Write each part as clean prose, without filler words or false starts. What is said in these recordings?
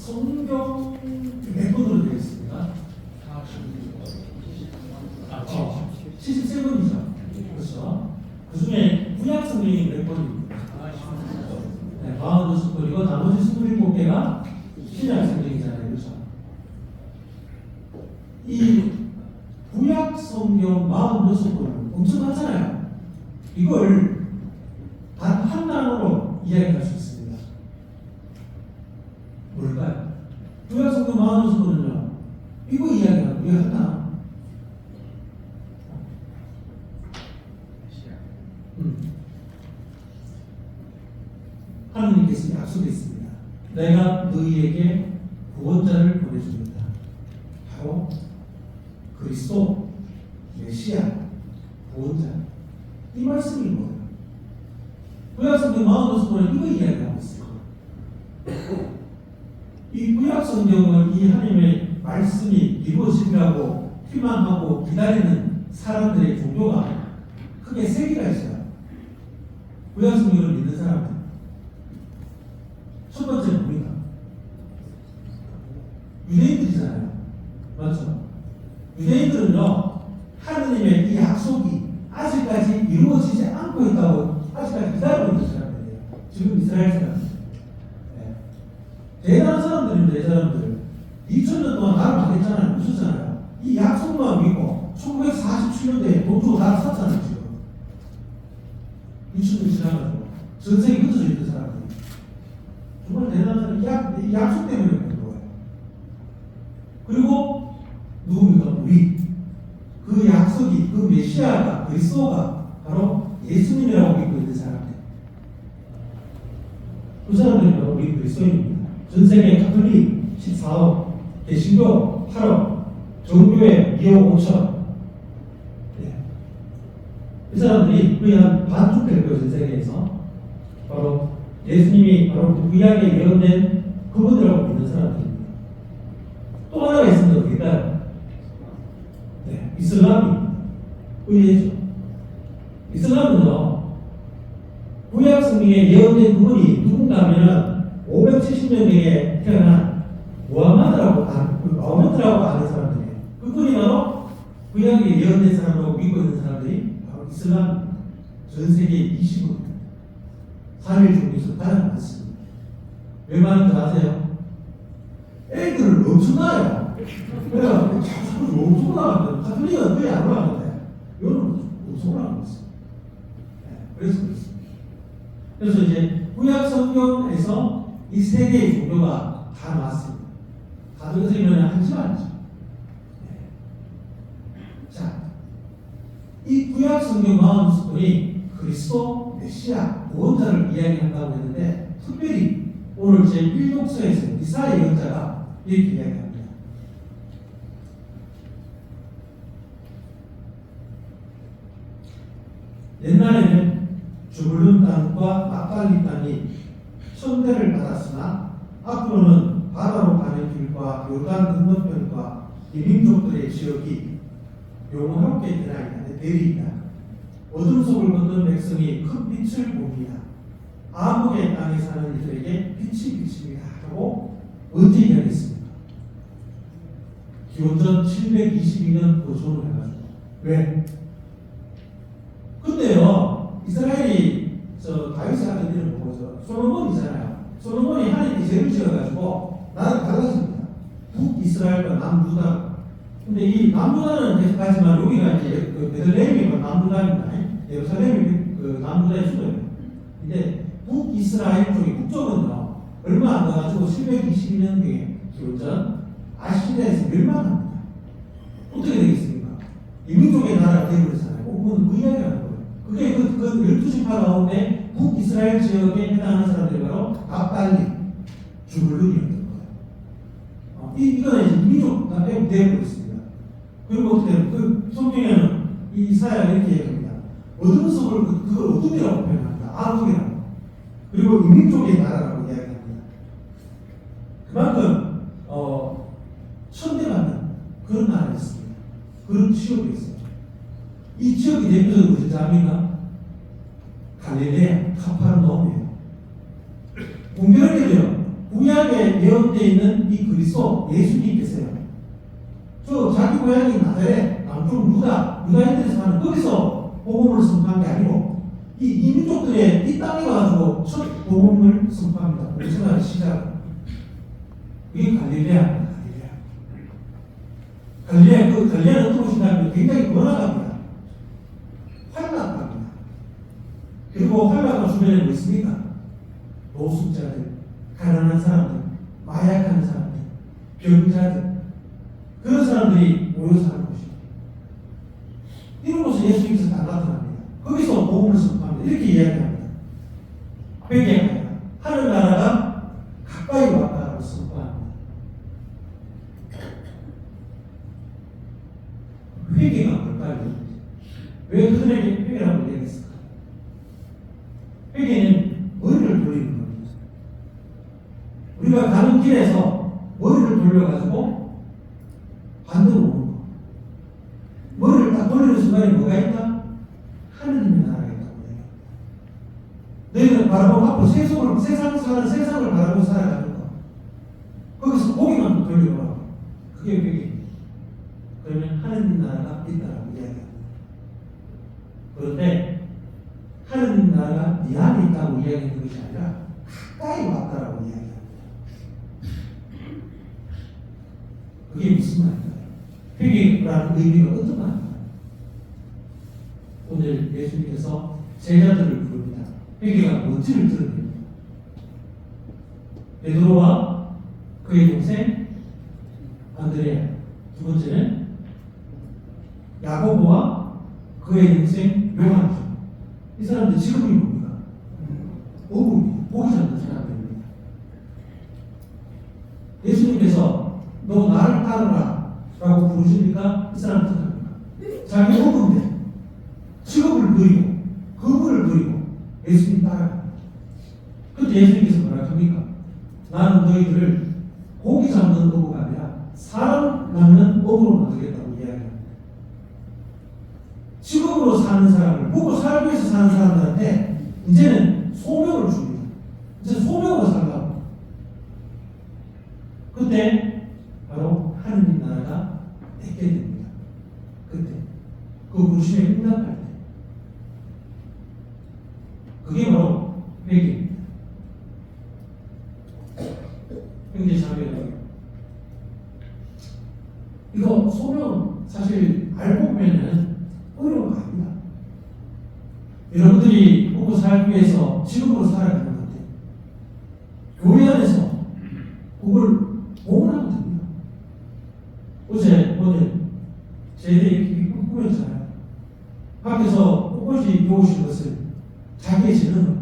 성경 몇 번으로 되어 있습니다. 73번이죠. 그렇죠. 그 중에 구약 성경이 몇 번입니까? 네, 46번이고 나머지 27개가 신약 성경이잖아요. 그렇죠. 이 구약 성경 46번은 엄청 많잖아요. 이걸 단 한 단어로 이야기할 수 있습니다. 뭘까요? 구약 성경 46번은요. 이거 이야기하고 왜 한 단어? 하느님께서 약속했습니다. 내가 너희에게 구원자를 보내줍니다. 바로 그리스도 메시아 구원자. 이 말씀이 뭐예요? 구약성경 46번은 이거 이야기하고 있어요. 이 구약성경은 이 하나님의 말씀이 이루어지려고 희망하고 기다리는 사람들의 종교가 크게 세 개가 있어요. 구약성경을 믿는 사람들. 첫 번째는 뭡니까? 유대인들이잖아요. 맞죠? 유대인들은요, 하느님의 이 약속이 아직까지 이루어지지 않고 있다고 아직까지 기다리고 있는 사람들이에요. 지금 이스라엘 사람들. 네. 대단한 사람들인데, 이 사람들. 2000년 동안 나를 망했잖아요. 부수잖아요. 이 약속만 믿고 1947년도에 돈 주고 나를 샀잖아요, 지금. 2000년 지나가지고. 전 세계 흩어져 있는 사람들이. 정말 대단한 사람이 이 약속 때문에 그런 거예요. 그리고 누굽니까? 우리. 그 약속이, 그 메시아가, 그리스도가 바로 예수님이라고 믿고 있는 사람들. 그 사람들이 바로 우리 그리스도인입니다. 전 세계 가톨릭 14억, 개신교 8억, 정교회 2억 5천. 네. 이 사람들이 거의 한 반쪽 될 거예요, 전 세계에서. 바로 예수님이 바로 구약에 예언된 그분이라고 믿는 사람들입니다. 또 하나가 있습니다. 그러니까 네, 이슬람입니다. 의외죠. 이슬람은요, 구약 성경에 예언된 그분이 누군가 하면 570년경에 태어난 무함마드라고 아는 사람들이에요. 그분이 바로 구약에 예언된 사람이라고 믿고 있는 사람들이 바로 이슬람입니다. 전 세계 20억. 3일 중에서 가장 많습니다. 왜 많은지 아세요? 애들을 엄청 낳아요. 그래서 자꾸 엄청 낳았는데 가톨릭은 거의 안 올라가는데 이거는 엄청 올라가고 있어요. 네, 그래서 그렇습니다. 그래서 이제 구약 성경에서 이 세 개의 종교가 다 나왔습니다. 가톨릭 성경은 한 집안이죠. 네. 자, 이 구약 성경 46권이 그리스도 메시아 구원자를 이야기한다고 했는데 특별히 오늘 제1독서에서 이사야 예언자가 이렇게 이야기합니다. 옛날에는 주불룬 땅과 막달리 땅이 천대를 받았으나 앞으로는 바다로 가는 길과 요단 건너편과 이 민족들의 지역이 영원롭게 되나이다. 되리이다. 어둠 속을 걷는 백성이 큰 빛을 봅니다. 암흑의 땅에 사는 이들에게 빛이 비칩니다. 하고 언제 이야기했습니까? 기원전 722년 보존을 해가지고. 왜? 근데요, 이스라엘이 다윗의 아들들을 보고 솔로몬이잖아요. 솔로몬이 하나님께 죄를 지어가지고 나라가 달라집니다. 북이스라엘과 남유다. 근데 이 남유다는 계속하지만 여기가 이제 베들레헴이 남유다입니다. 예루살렘이 남유다의 수도예요. 근데 북이스라엘 쪽이 북쪽은요 얼마 안 가가지고 722년경에 기원전 아시리아에서 멸망합니다. 어떻게 되겠습니까? 이민족의 나라가 되어버렸잖아요. 그건 그 이야기를 하는 거예요. 그게 그 12지파 가운데 북이스라엘 지역에 해당하는 사람들이 바로 갑달리, 주불룬이었던 거예요. 이거는 이제 이민족가 되어버렸습니다. 그리고 어떻게 그 성경에는 이 이사야가 이렇게 얘기합니다. 어둠 속을 그걸 어둠이라고 표현합니다. 암흑이라고. 그리고 이민족의 나라라고 이야기합니다. 그만큼 천대받는 그런 나라였습니다. 그런 지역이 있어요. 이 지역이 대표적으로 어디지 압니까? 갈릴레아, 카파르나움이에요. 공교롭게도요. 구약의 요한에 예언되어 있는 이 그리스도 예수님께서요. 저 자기 고향인 나사렛 남쪽 유다인들이 사는 거기서 복음을 선포한 게 아니고 이 이민족들의 이 땅에 와가지고 첫 복음을 선포합니다. 복음생활의 시작. 그게 갈릴레아입니다. 갈릴레아는 어떤 곳이냐면 굉장히 번화가입니다. 활락합니다. 그리고 활락한 주변에 뭐 있습니까? 노숙자들, 가난한 사람들, 마약하는 사람들, 병자들, 그런 사람들이 모여 사는 곳입니다. 이런 곳에 예수님께서 다 나타납니다. 거기서 복음을 선포합니다. 이렇게 이야기합니다. 회개합니다. 하늘나라가 가까이 왔다라고 선포합니다. 회개가 뭘까요? 왜 그들에게 회개라고 얘기했을까? 회개는 머리를 돌리는 겁니다. 우리가 가는 길에서 머리를 돌려가지고 반대로 오는 거. 머리를 딱 돌리는 순간에 뭐가 있다? 하느님의 나라가 있다고 해요. 너희는 바라보고 앞으로 세상을 바라보고 살아가는 거. 거기서 고개만 돌려보라. 그게 회개입니다. 그러면 하느님 나라가 있다라고 이야기합니다. 그런데 하느님 나라가 네 안에 있다고 이야기하는 것이 아니라 가까이 왔다라고 이야기합니다. 그게 무슨 말인가요? 회개라는 의미가 어떤 말인가요? 오늘 예수님께서 제자들을 부릅니다. 회개가 뭔지를 드러냅니다. 베드로와 그의 동생 안드레아, 두 번째는 야고보와 그의 동생 요한이죠. 이 사람들 직업이 뭡니까? 어부입니다. 고기 잡는 사람들입니다. 예수님께서 너 나를 따르라 라고 부르십니까? 이 사람 뜻합니까? 자기 어부인데 직업을 버리고 그분을 버리고 예수님 따라갑니다. 그런데 예수님께서 뭐라 합니까? 나는 너희들을 고기 잡는 어부가 아니라 사람 낳는 어부로 만들겠다고 이야기합니다. 직업으로 사는 사람을, 먹고 살기 위해서 사는 사람들한테 이제는 소명을 줍니다. 이제 소명으로 살라고. 그때 바로 하느님 나라가 내게 됩니다. 그때 그 부르심에 응답할 때 그게 바로 회개입니다. 형제자매들, 이거 소명 사실 알고 보면은 어려운 거 아닙니다. 여러분들이 먹고 살기 위해서 직업으로 살아가는 건데 교회 안에서 그걸 봉헌하면 됩니다. 오늘 제대로 꾸몄잖아요. 밖에서 꽃꽃이 놓으신 것을 자기의 재능을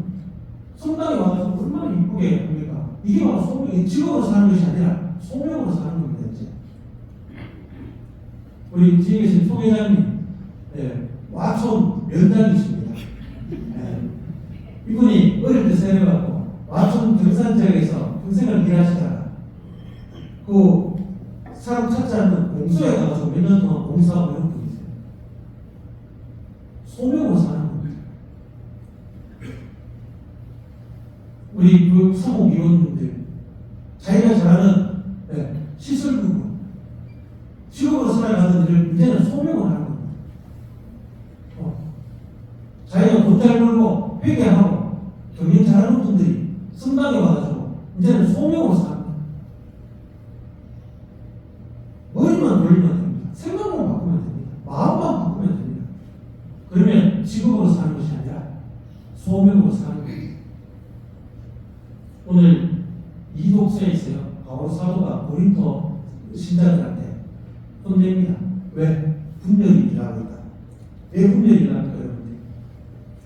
성당에 와서 얼마나 이쁘게 합니까? 이게 바로 소명, 직업으로 사는 것이 아니라 소명으로 사는 겁니다. 이제 우리 뒤에 계신 총회장님, 와촌 면장이십니다. 이분이 어릴 때 생각해갖고 와촌 경산 지역에서 평생을 일하시다가 그 사람 찾지 않는 공소에 가서 몇 년 동안 공사하고 이런 분이세요. 소명으로 사는 겁니다. 우리 그 사무위원님들 자기가 잘하는 시설 부분 직업으로 살아가는 일을 이제는 소명을 하는 겁니다. 자기가 돈 잘 벌고 회개하고 경영 잘하는 분들이 성당에 와가지고 이제는 소명으로 삽니다. 머리만 돌리면 됩니다. 생각만 바꾸면 됩니다. 마음만 바꾸면 됩니다. 그러면 직업으로 사는 것이 아니라 소명으로 사는 겁니다. 오늘 이 독서에 있어요. 바울 사도가 고린토 신자들한테 혼냅니다. 왜? 분별이 일하고 있다. 왜 분별이 일합니까, 여러분들?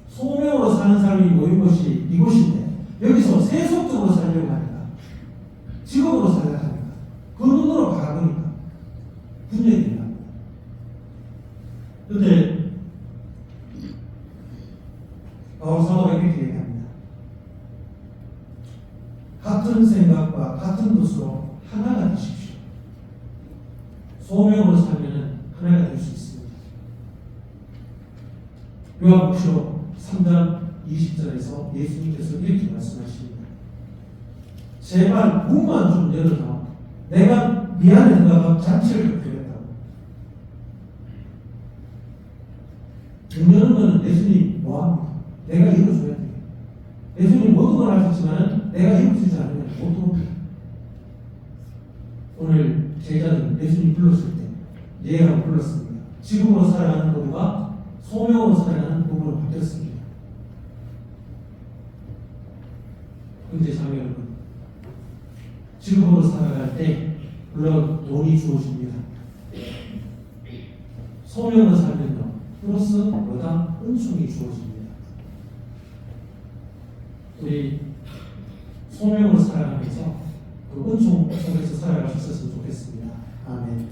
소명으로 사는 사람이 모인 곳이 이곳인데 여기서 세속적으로 살려고 하니까 직업으로 살려고 하니까 그 눈으로 바라보니까 분별이 일합니다. 그런데 바울 사도가 이렇게 얘기합니다. 같은 생각과 같은 뜻으로 하나가 되십시오. 소명으로 살면 하나가 될 수 있습니다. 요한복음 3장 20절에서 예수님께서 이렇게 말씀하십니다. 제발 문만 좀 열어줘. 내가 미안해서 잔치를 그렇게 했다고. 문 여는 거는 예수님 뭐합니까? 내가 이루어줘야 돼. 예수님 모든 걸 하셨지만 내가 이루어지지 않으면 못 도웁니다. 오늘 제자들 예수님 불렀을 때 예라고 불렀습니다. 지금으로 살아가는 도구가 소명으로 살아가는 도구로 바뀌었습니다. 형제 자매 여러분, 지금으로 살아갈 때 물론 돈이 주어집니다. 소명으로 살면요 플러스 뭐다? 은총이 주어집니다. 우리 소명으로 살아가면서 그 은총 속에서 살아갈 수 있었으면 좋겠습니다. 아멘.